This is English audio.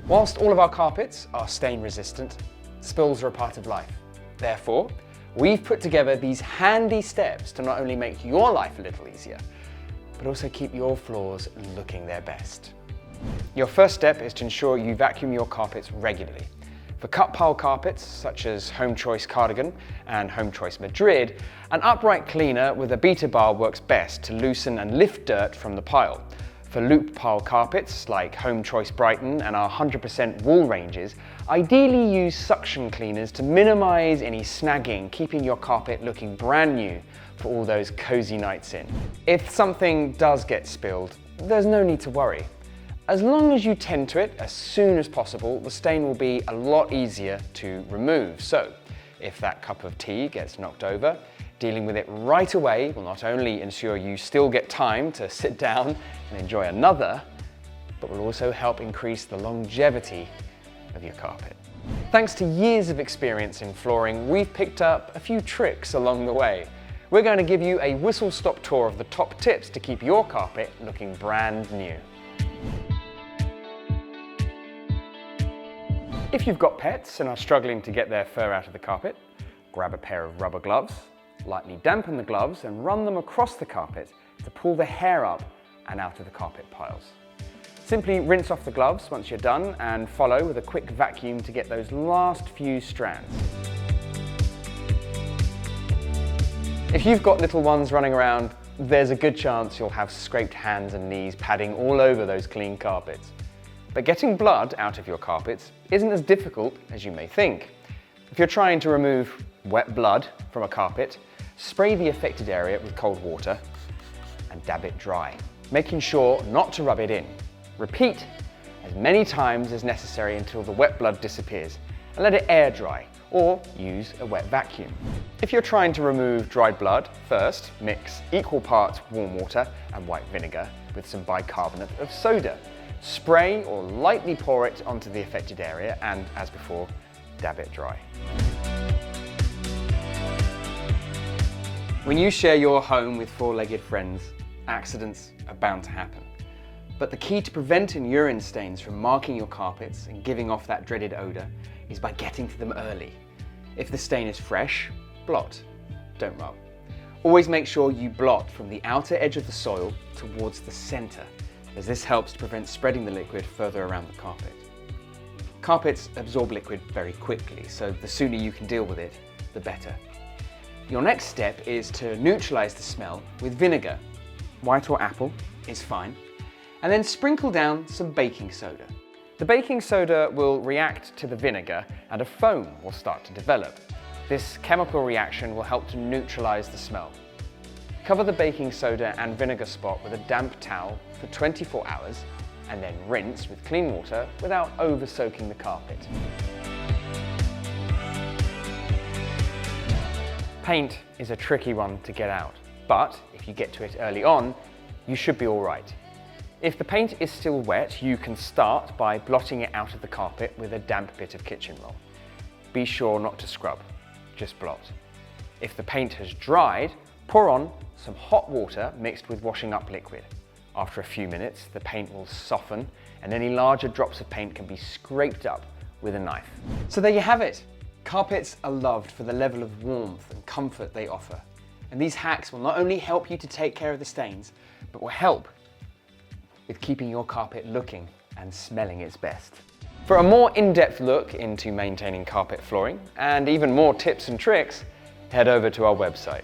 Whilst all of our carpets are stain resistant, spills are a part of life. Therefore, we've put together these handy steps to not only make your life a little easier, but also keep your floors looking their best. Your first step is to ensure you vacuum your carpets regularly. For cut pile carpets, such as Home Choice Cardigan and Home Choice Madrid, an upright cleaner with a beater bar works best to loosen and lift dirt from the pile. For loop pile carpets, like Home Choice Brighton and our 100% wool ranges, ideally use suction cleaners to minimise any snagging, keeping your carpet looking brand new for all those cosy nights in. If something does get spilled, there's no need to worry. As long as you tend to it as soon as possible, the stain will be a lot easier to remove. So, if that cup of tea gets knocked over, dealing with it right away will not only ensure you still get time to sit down and enjoy another, but will also help increase the longevity of your carpet. Thanks to years of experience in flooring, we've picked up a few tricks along the way. We're going to give you a whistle-stop tour of the top tips to keep your carpet looking brand new. If you've got pets and are struggling to get their fur out of the carpet, grab a pair of rubber gloves, lightly dampen the gloves and run them across the carpet to pull the hair up and out of the carpet piles. Simply rinse off the gloves once you're done and follow with a quick vacuum to get those last few strands. If you've got little ones running around, there's a good chance you'll have scraped hands and knees padding all over those clean carpets. But getting blood out of your carpets isn't as difficult as you may think. If you're trying to remove wet blood from a carpet, spray the affected area with cold water and dab it dry, making sure not to rub it in. Repeat as many times as necessary until the wet blood disappears and let it air dry, or use a wet vacuum. If you're trying to remove dried blood, first mix equal parts warm water and white vinegar with some bicarbonate of soda. Spray or lightly pour it onto the affected area and, as before, dab it dry. When you share your home with four-legged friends, accidents are bound to happen. But the key to preventing urine stains from marking your carpets and giving off that dreaded odour is by getting to them early. If the stain is fresh, blot, don't rub. Always make sure you blot from the outer edge of the soil towards the centre, as this helps to prevent spreading the liquid further around the carpet. Carpets absorb liquid very quickly, so the sooner you can deal with it, the better. Your next step is to neutralise the smell with vinegar. White or apple is fine. And then sprinkle down some baking soda. The baking soda will react to the vinegar and a foam will start to develop. This chemical reaction will help to neutralise the smell. Cover the baking soda and vinegar spot with a damp towel for 24 hours and then rinse with clean water without over-soaking the carpet. Paint is a tricky one to get out, but if you get to it early on, you should be all right. If the paint is still wet, you can start by blotting it out of the carpet with a damp bit of kitchen roll. Be sure not to scrub, just blot. If the paint has dried, pour on some hot water mixed with washing up liquid. After a few minutes, the paint will soften and any larger drops of paint can be scraped up with a knife. So there you have it. Carpets are loved for the level of warmth and comfort they offer. And these hacks will not only help you to take care of the stains, but will help with keeping your carpet looking and smelling its best. For a more in-depth look into maintaining carpet flooring and even more tips and tricks, head over to our website.